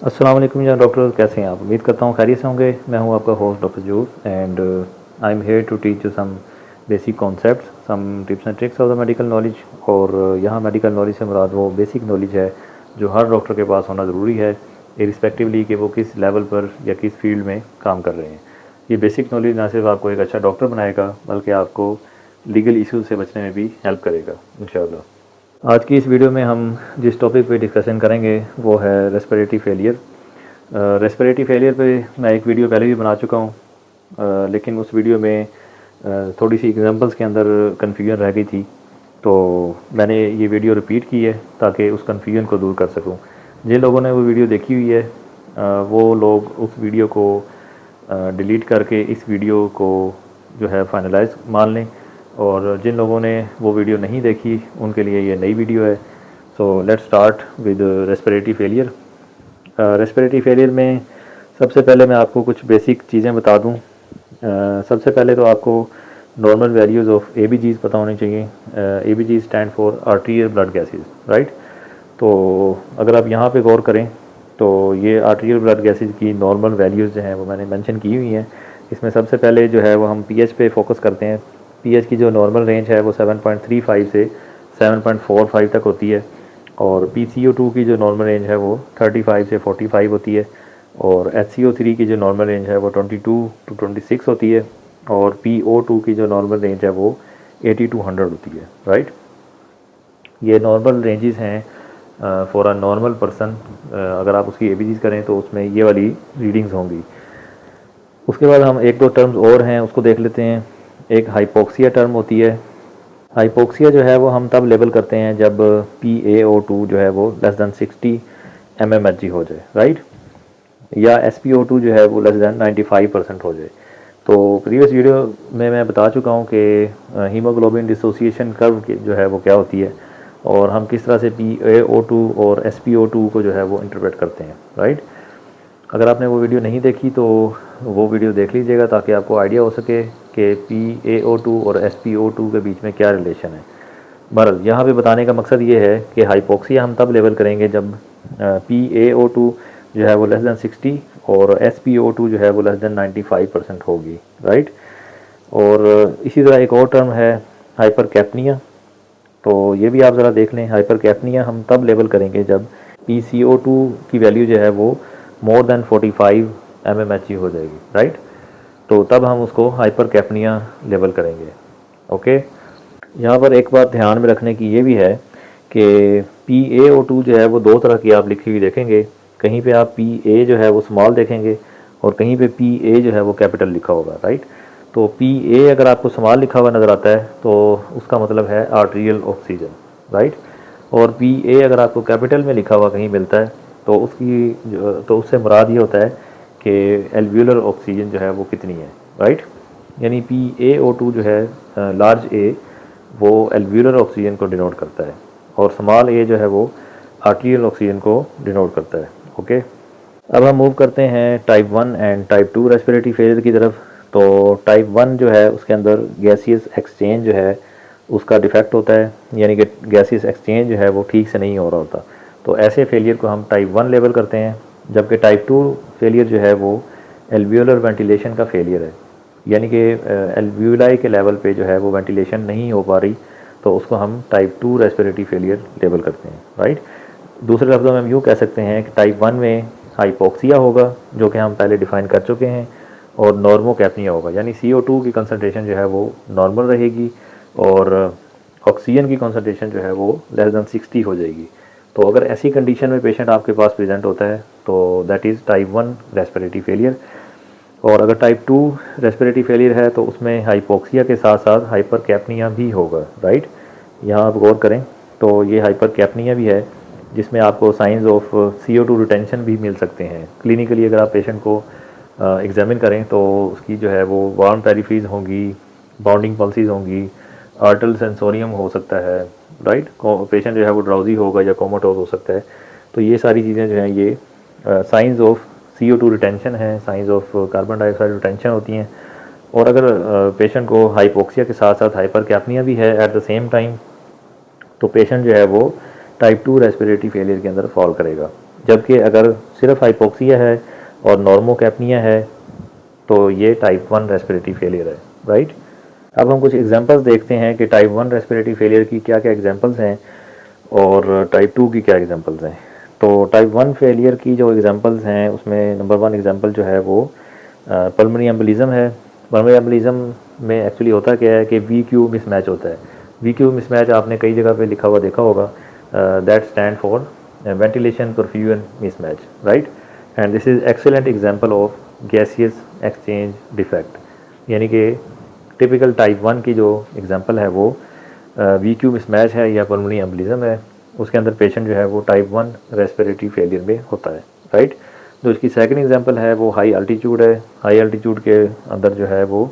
अस्सलाम वालेकुम जान डॉक्टर, कैसे हैं आप? उम्मीद करता हूँ खैरियत से होंगे। मैं हूँ आपका host doctor juice and I am here to teach you some basic concepts, some tips and tricks of the medical knowledge. और यहाँ मेडिकल नॉलेज से मुराद वो बेसिक नॉलेज है जो हर डॉक्टर के पास होना ज़रूरी है, इरिस्पेक्टिवली कि वो किस लेवल पर या किस फील्ड में काम कर रहे हैं। ये बेसिक नॉलेज ना सिर्फ आपको एक अच्छा डॉक्टर बनाएगा बल्कि आपको लीगल इश्यूज से बचने में भी हेल्प करेगा इंशाल्लाह। आज की इस वीडियो में हम जिस टॉपिक पे डिस्कशन करेंगे वो है रेस्पिरेटरी फेलियर। रेस्पिरेटरी फेलियर पे मैं एक वीडियो पहले भी बना चुका हूँ, लेकिन उस वीडियो में थोड़ी सी एग्जांपल्स के अंदर कन्फ्यूजन रह गई थी, तो मैंने ये वीडियो रिपीट की है ताकि उस कन्फ्यूजन को दूर कर सकूँ। जिन लोगों ने वो वीडियो देखी हुई है वो लोग उस वीडियो को डिलीट करके इस वीडियो को जो है फाइनलाइज मान लें, और जिन लोगों ने वो वीडियो नहीं देखी उनके लिए ये नई वीडियो है। So let's start with respiratory failure. Respiratory failure में सबसे पहले मैं आपको कुछ बेसिक चीज़ें बता दूं। सबसे पहले तो आपको नॉर्मल वैल्यूज़ ऑफ ABGs पता होनी चाहिए। ABG stand for arterial blood gases, right. तो अगर आप यहाँ पे गौर करें तो ये आर्टीरियल ब्लड गैसेस की नॉर्मल वैल्यूज़ जो हैं वो मैंने मेंशन की हुई हैं। इसमें सबसे पहले जो है वो हम पीएच पे फोकस करते हैं। पीएच की जो नॉर्मल रेंज है वो 7.35 से 7.45 तक होती है, और PCO2 की जो नॉर्मल रेंज है वो 35 से 45 होती है, और HCO3 की जो नॉर्मल रेंज है वो 22 टू 26 होती है, और PO2 की जो नॉर्मल रेंज है वो 80 टू 100 होती है, राइट। ये नॉर्मल रेंजेस हैं फॉर अ नॉर्मल पर्सन। अगर आप उसकी ABGs करें तो उसमें ये वाली रीडिंग्स होंगी। उसके बाद हम एक दो टर्म्स और हैं उसको देख लेते हैं। एक हाइपोक्सिया टर्म होती है। हाइपोक्सिया जो है वो हम तब लेबल करते हैं जब PaO2 जो है वो लेस दैन 60 mmHg हो जाए, राइट, या SpO2 जो है वो लेस दैन 95% हो जाए। तो प्रीवियस वीडियो में मैं बता चुका हूँ कि हीमोग्लोबिन डिसोसिएशन कर्व जो है वो क्या होती है, और हम किस तरह से PaO2 और SpO2 को जो है वो इंटरप्रेट करते हैं, राइट। अगर आपने वो वीडियो नहीं देखी तो वो वीडियो देख लीजिएगा ताकि आपको आइडिया हो सके कि PaO2 और SpO2 के बीच में क्या रिलेशन है। बहरहाल यहाँ पे बताने का मकसद ये है कि हाइपोक्सिया हम तब लेवल करेंगे जब PaO2 जो है वो लेस दैन 60 और SpO2 जो है वो लेस दैन 95% होगी, राइट। और इसी तरह एक और टर्म है हाइपर कैपनिया। तो ये भी आप ज़रा देख लें। हाइपर कैपनिया हम तब लेवल करेंगे जब PCO2 की वैल्यू जो है वो मोर देन 45 mmHg हो जाएगी, राइट। तो तब हम उसको हाइपर कैपनिया लेवल करेंगे, ओके। यहाँ पर एक बात ध्यान में रखने की ये भी है कि PaO2 जो है वो दो तरह की आप लिखी हुई देखेंगे। कहीं पे आप PA जो है वो स्मॉल देखेंगे और कहीं पे PA जो है वो कैपिटल लिखा होगा, राइट। तो PA अगर आपको स्मॉल लिखा हुआ नज़र आता है तो उसका मतलब है आर्टीरियल ऑक्सीजन, राइट। और PA अगर आपको कैपिटल में लिखा हुआ कहीं मिलता है तो उससे मुराद ये होता है कि एल्व्यूलर ऑक्सीजन जो है वो कितनी है, राइट। यानी PaO2 जो है लार्ज A वो एल्व्यूलर ऑक्सीजन को डिनोट करता है, और स्मॉल a जो है वो आर्टीरियल ऑक्सीजन को डिनोट करता है, ओके। अब हम मूव करते हैं type 1 and type 2 respiratory failure की तरफ। तो टाइप 1 जो है उसके अंदर गैसियस एक्सचेंज जो है उसका डिफेक्ट होता है, यानी कि गैसियस एक्सचेंज जो है वो ठीक से नहीं हो रहा होता। तो ऐसे फेलियर को हम टाइप 1 लेवल करते हैं, जबकि टाइप 2 फेलियर जो है वो एल्व्यूलर वेंटिलेशन का फेलियर है, यानी कि एल्व्यूलाई के लेवल पे जो है वो वेंटिलेशन नहीं हो पा रही, तो उसको हम टाइप 2 रेस्पिरेटरी फेलियर लेबल करते हैं, राइट। दूसरे लफ्ज़ों में हम यूँ कह सकते हैं कि टाइप 1 में हाइपोक्सिया होगा जो कि हम पहले डिफ़ाइन कर चुके हैं, और नॉर्मोकैप्निया होगा, यानी CO2 की कंसनट्रेशन जो है वो नॉर्मल रहेगी और ऑक्सीजन की कंसनट्रेशन जो है वो लेस दैन 60 हो जाएगी। तो अगर ऐसी कंडीशन में पेशेंट आपके पास प्रेजेंट होता है तो that is type 1 respiratory failure. और अगर टाइप 2 रेस्पिरेटरी फेलियर है तो उसमें हाइपोक्सिया के साथ साथ हाइपर कैपनिया भी होगा, राइट। यहाँ आप गौर करें तो ये हाइपर कैपनिया भी है जिसमें आपको साइंस ऑफ CO2 रिटेंशन भी मिल सकते हैं। क्लिनिकली अगर आप पेशेंट को एग्जामिन करें तो उसकी जो है वो वार्म पेरिफेरीज होंगी, बाउंडिंग पल्सीज होंगी, आर्टल सेंसोरियम हो सकता है, राइट। पेशेंट जो है वो ड्राउजी होगा या कोमाटोज हो सकता है। तो ये सारी चीज़ें जो हैं ये साइंस ऑफ CO2 रिटेंशन है, science of carbon dioxide retention होती हैं। और अगर पेशेंट को हाइपोक्सिया के साथ साथ हाइपर कैपनिया भी है एट द सेम टाइम, तो पेशेंट जो है वो टाइप 2 रेस्पिरेटरी फेलियर के अंदर फॉल करेगा, जबकि अगर सिर्फ हाइपोक्सिया है और नॉर्मोकैप्निया है तो ये टाइप 1 रेस्पिरेटरी फेलियर है, राइट। अब हम कुछ एग्जांपल्स देखते हैं कि टाइप 1 रेस्पिरेटरी फेलियर की क्या क्या एग्जांपल्स हैं और टाइप 2 की क्या एग्जांपल्स हैं। तो टाइप 1 फेलियर की जो एग्जांपल्स हैं उसमें नंबर 1 एग्जांपल जो है वो पल्मोनरी एम्बोलिज्म है। पल्मोनरी एम्बोलिज्म में एक्चुअली होता क्या है कि वी क्यू मिसमैच होता है। वी क्यू मिसमैच आपने कई जगह पे लिखा हुआ देखा होगा, that stand for ventilation perfusion mismatch, right. And this is excellent example of gaseous exchange defect, यानी कि टिपिकल टाइप 1 की जो एग्जांपल है वो वी क्यू मिसमैच है या पल्मोनरी एम्बोलिज्म है। उसके अंदर पेशेंट जो है वो टाइप 1 रेस्पिरेटरी फेलियर में होता है, राइट। जो इसकी सेकंड एग्जांपल है वो हाई अल्टीट्यूड है। हाई अल्टीट्यूड के अंदर जो है वो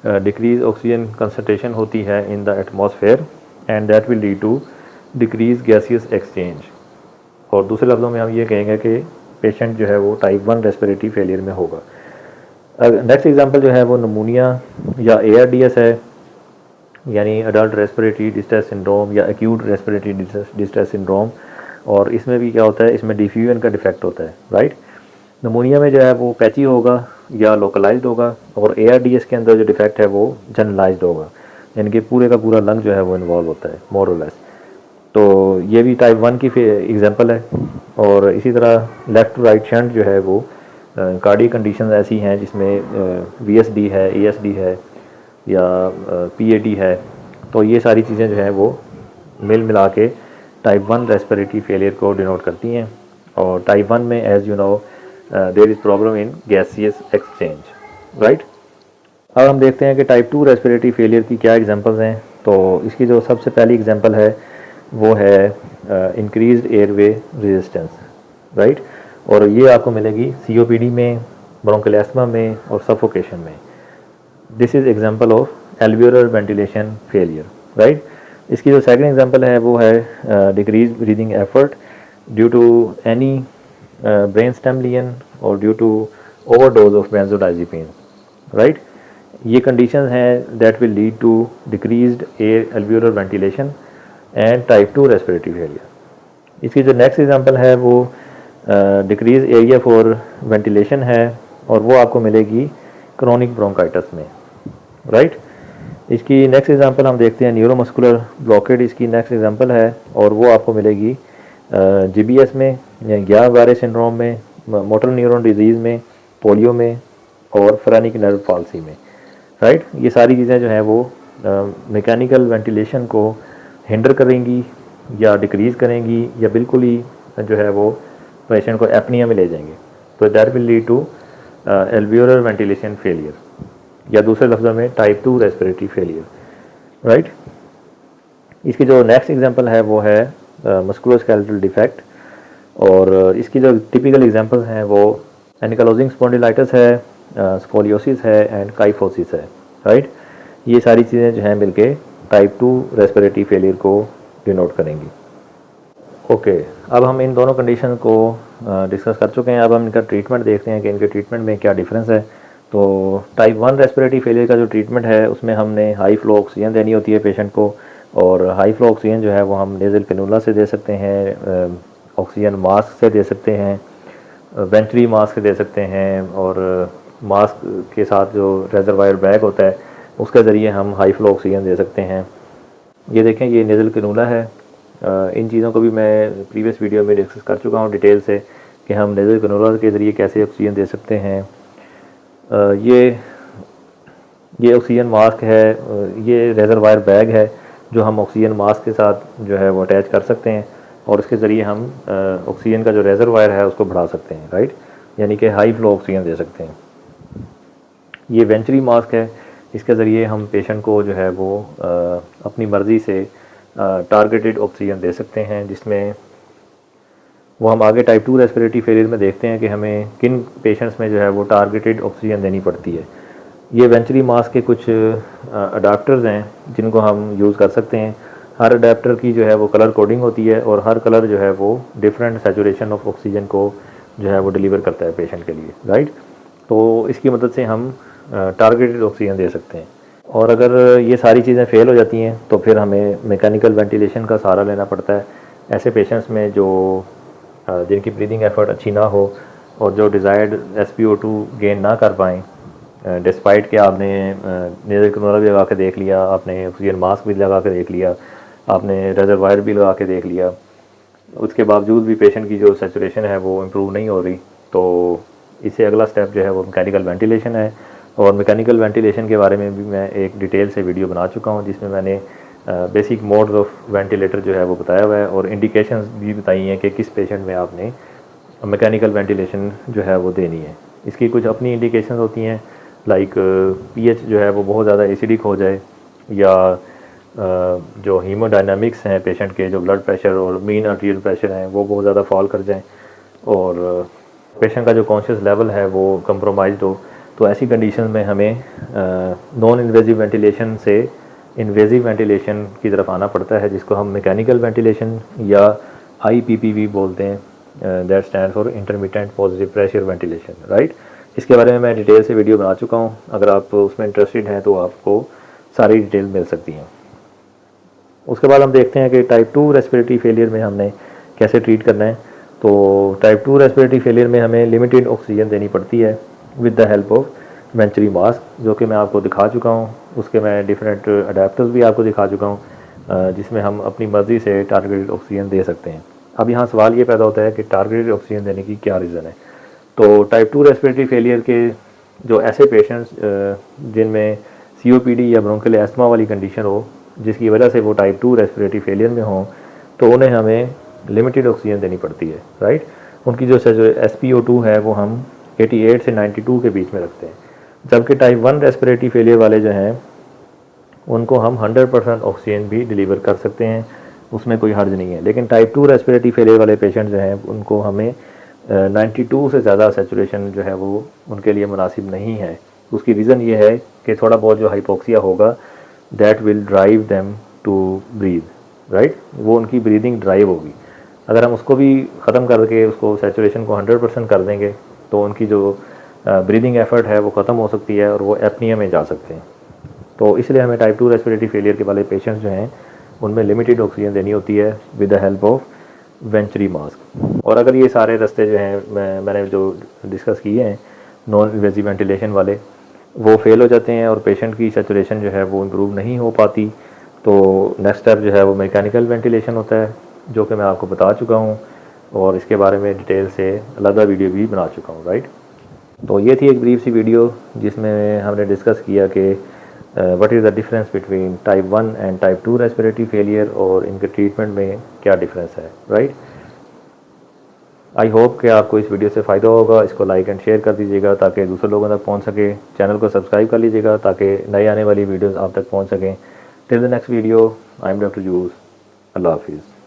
डिक्रीज ऑक्सीजन कंसनट्रेशन होती है in the atmosphere and that will lead to decrease gaseous exchange. और दूसरे लफ्ज़ों में हम ये कहेंगे कि पेशेंट जो है वो टाइप 1 रेस्पिरेटरी फेलियर में होगा। नेक्स्ट एग्जांपल जो है वो नमूनिया या ARDS है, यानी अडल्ट रेस्पिरेटरी डिस्ट्रेस सिंड्रोम या एक्यूट रेस्पिरेटरी डिस्ट्रेस सिंड्रोम। और इसमें भी क्या होता है, इसमें डिफ्यूजन का डिफेक्ट होता है, राइट। नमूनिया में जो है वो पैची होगा या लोकलाइज्ड होगा और ARDS के अंदर जो डिफेक्ट है वो जनरलाइज्ड होगा, यानी कि पूरे का पूरा लंग जो है वो इन्वॉल्व होता है मोर और लेस। तो ये भी टाइप 1 की एग्जांपल है। और इसी तरह लेफ़्ट टू राइट शंट जो है वो कार्डियक कंडीशन ऐसी हैं जिसमें VSD है, ASD है या PAD है। तो ये सारी चीज़ें जो हैं वो मिल मिला के टाइप 1 रेस्पिरेटरी फेलियर को डिनोट करती हैं। और टाइप 1 में as you know there is problem in gaseous exchange, right. अब हम देखते हैं कि टाइप 2 रेस्पिरेटरी फेलियर की क्या एग्जांपल्स हैं। तो इसकी जो सबसे पहली एग्जांपल है वो है इंक्रीज्ड एयरवे रेजिस्टेंस, राइट। और ये आपको मिलेगी COPD में, ब्रोंकियल एस्थमा में और सफोकेशन में। This is example of alveolar ventilation failure, right. इसकी जो सेकंड एग्जांपल है वो है decrease breathing effort due to any brain stem lesion or due to overdose of benzodiazepine, right. ये कंडीशन हैं that will lead to decreased air alveolar ventilation and type 2 respiratory failure. इसकी जो next example है वो decrease area for ventilation है और वो आपको मिलेगी क्रोनिक ब्रोंकाइटिस में, राइट। इसकी नेक्स्ट एग्जांपल हम देखते हैं न्यूरोमस्कुलर ब्लॉकेड, इसकी नेक्स्ट एग्जांपल है और वो आपको मिलेगी GBS में या ग्यारह सिंड्रोम में, मोटर न्यूरॉन डिजीज़ में, पोलियो में और फ्रेनिक नर्व पॉल्सी में, राइट। ये सारी चीज़ें जो हैं वो मैकेनिकल वेंटिलेशन को हिंडर करेंगी या डिक्रीज़ करेंगी या बिल्कुल ही जो है वो पेशेंट को एपनिया में ले जाएंगे। तो that will lead to alveolar ventilation failure या दूसरे लफ्ज़ों में टाइप 2 रेस्पिरेटरी फेलियर, राइट। इसकी जो नेक्स्ट एग्जांपल है वो है मस्कुलोस्केलेटल डिफेक्ट और इसकी जो टिपिकल एग्जांपल्स हैं वो एनिकलोजिंग स्पॉन्डिलाइटिस है, स्कोलियोसिस है एंड काइफोसिस है, राइट। ये सारी चीज़ें जो हैं मिलके टाइप 2 रेस्पिरेटरी फेलियर को डिनोट करेंगी। ओके, अब हम इन दोनों कंडीशन को डिस्कस कर चुके हैं। अब हम इनका ट्रीटमेंट देखते हैं कि इनके ट्रीटमेंट में क्या डिफरेंस है। तो टाइप 1 रेस्पिरेटरी फेलियर का जो ट्रीटमेंट है उसमें हमने हाई फ्लो ऑक्सीजन देनी होती है पेशेंट को। और हाई फ्लो ऑक्सीजन जो है वो हम नेज़ल कैनुला से दे सकते हैं, ऑक्सीजन मास्क से दे सकते हैं, वेंट्री मास्क से दे सकते हैं और मास्क के साथ जो रेजरवायर बैग होता है उसके ज़रिए हम हाई फ्लो ऑक्सीजन दे सकते हैं। ये देखें, ये नेज़ल कैनुला है। इन चीज़ों को भी मैं प्रीवियस वीडियो में डिस्कस कर चुका हूँ डिटेल से कि हम नेज़ल कैनुला के ज़रिए कैसे ऑक्सीजन दे सकते हैं। ये ऑक्सीजन मास्क है, ये रेजरवायर बैग है जो हम ऑक्सीजन मास्क के साथ जो है वो अटैच कर सकते हैं और इसके ज़रिए हम ऑक्सीजन का जो रेजरवायर है उसको बढ़ा सकते हैं, राइट, यानी कि हाई फ्लो ऑक्सीजन दे सकते हैं। ये वेंचुरी मास्क है, इसके ज़रिए हम पेशेंट को जो है वो अपनी मर्ज़ी से टारगेटेड ऑक्सीजन दे सकते हैं, जिसमें वो हम आगे टाइप 2 रेस्पिरेटरी फेलियर में देखते हैं कि हमें किन पेशेंट्स में जो है वो टारगेटेड ऑक्सीजन देनी पड़ती है। ये वेंचुरी मास्क के कुछ अडाप्टर्स हैं जिनको हम यूज़ कर सकते हैं। हर अडाप्टर की जो है वो कलर कोडिंग होती है और हर कलर जो है वो डिफरेंट सैचुरेशन ऑफ ऑक्सीजन को जो है वो डिलीवर करता है पेशेंट के लिए, राइट। तो इसकी मदद से हम टारगेटेड ऑक्सीजन दे सकते हैं। और अगर ये सारी चीज़ें फेल हो जाती हैं तो फिर हमें मैकेनिकल वेंटिलेशन का सहारा लेना पड़ता है ऐसे पेशेंट्स में जो जिनकी ब्रीदिंग एफर्ट अच्छी ना हो और जो डिज़ायर्ड SpO2 गेन ना कर पाएँ, डिस्पाइट कि आपने नेज़ल कैनुला भी लगा के देख लिया, आपने ऑक्सीजन मास्क भी लगा के देख लिया, आपने रिजर्वायर भी लगा के देख लिया, उसके बावजूद भी पेशेंट की जो सैचुरेशन है वो इम्प्रूव नहीं हो रही, तो इससे अगला स्टेप जो है वो मैकेनिकल वेंटिलेशन है। और मैकेनिकल वेंटिलेशन के बारे में भी मैं एक डिटेल से वीडियो बना चुका हूँ, जिसमें मैंने बेसिक मोड्स ऑफ वेंटिलेटर जो है वो बताया हुआ है और इंडिकेशंस भी बताई हैं कि किस पेशेंट में आपने मैकेनिकल वेंटिलेशन जो है वो देनी है। इसकी कुछ अपनी इंडिकेशंस होती हैं, लाइक pH जो है वो बहुत ज़्यादा एसिडिक हो जाए, या जो हीमोडायनामिक्स हैं पेशेंट के, जो ब्लड प्रेशर और मीन आर्टीरियल प्रेशर हैं वो बहुत ज़्यादा फॉल कर जाएं, और पेशेंट का जो कॉन्शियस लेवल है वो कंप्रोमाइज़ हो। तो ऐसी कंडीशन में हमें नॉन इन्वेजिव वेंटिलेशन से इन्वेजिव वेंटिलेशन की तरफ आना पड़ता है, जिसको हम मैकेनिकल वेंटिलेशन या IPPV बोलते हैं, that stand for intermittent positive pressure ventilation, right. इसके बारे में मैं डिटेल से वीडियो बना चुका हूँ, अगर आप उसमें इंटरेस्टेड हैं तो आपको सारी डिटेल मिल सकती हैं। उसके बाद हम देखते हैं कि टाइप 2 रेस्पिरेटरी फेलियर में हमने कैसे ट्रीट करना है। तो टाइप 2 रेस्पिरेटरी फेलियर में हमें लिमिटेड ऑक्सीजन देनी पड़ती है with the help of venturi mask, जो कि मैं आपको दिखा चुका हूँ। उसके मैं डिफरेंट अडेप्टर्स भी आपको दिखा चुका हूँ, जिसमें हम अपनी मर्ज़ी से टारगेटेड ऑक्सीजन दे सकते हैं। अब यहाँ सवाल ये पैदा होता है कि टारगेटेड ऑक्सीजन देने की क्या रीज़न है। तो टाइप 2 रेस्पिरेटरी फेलियर के जो ऐसे पेशेंट्स जिनमें COPD या ब्रोंकियल एस्थमा वाली कंडीशन हो, जिसकी वजह से वो टाइप 2 रेस्पिरेटरी फेलियर में हों, तो उन्हें हमें लिमिटेड ऑक्सीजन देनी पड़ती है, राइट। उनकी जो SpO2 है वो हम 88 से 92 के बीच में रखते हैं, जबकि टाइप 1 रेस्पिरेटरी फेलियर वाले जो हैं उनको हम 100% ऑक्सीजन भी डिलीवर कर सकते हैं, उसमें कोई हर्ज नहीं है। लेकिन टाइप 2 रेस्पिरेटरी फेलियर वाले पेशेंट जो हैं उनको हमें 92 से ज़्यादा सैचुरेशन जो है वो उनके लिए मुनासिब नहीं है। उसकी रीज़न ये है कि थोड़ा बहुत जो हाइपोक्सिया होगा that will drive them to breathe, right. वो उनकी ब्रीदिंग ड्राइव होगी। अगर हम उसको भी ख़त्म करके उसको सैचुरेशन को 100% कर देंगे तो उनकी जो ब्रीदिंग एफर्ट है वो ख़त्म हो सकती है और वो एपनिया में जा सकते हैं। तो इसलिए हमें टाइप 2 रेस्पिरेटरी फेलियर के वाले पेशेंट्स जो हैं उनमें लिमिटेड ऑक्सीजन देनी होती है with the help of venturi mask. और अगर ये सारे रास्ते जो हैं मैंने जो डिस्कस किए हैं नॉन इन्वेजिव वेंटिलेशन वाले, वो फेल हो जाते हैं और पेशेंट की सैचुरेशन जो है वो इम्प्रूव नहीं हो पाती, तो नेक्स्ट स्टेप जो है वो मैकेनिकल वेंटिलेशन होता है, जो कि मैं आपको बता चुका हूँ और इसके बारे में डिटेल से अलग वीडियो भी बना चुका हूँ, राइट। तो ये थी एक ब्रीफ सी वीडियो जिसमें हमने डिस्कस किया कि what is the difference between type 1 and type 2 respiratory failure और इनके ट्रीटमेंट में क्या डिफरेंस है, राइट। आई होप कि आपको इस वीडियो से फ़ायदा होगा। इसको लाइक एंड शेयर कर दीजिएगा ताकि दूसरे लोगों तक पहुंच सके। चैनल को सब्सक्राइब कर लीजिएगा ताकि नई आने वाली वीडियोस आप तक पहुंच सकें। Till the next video, I am doctor जूस। अल्लाह हाफिज़।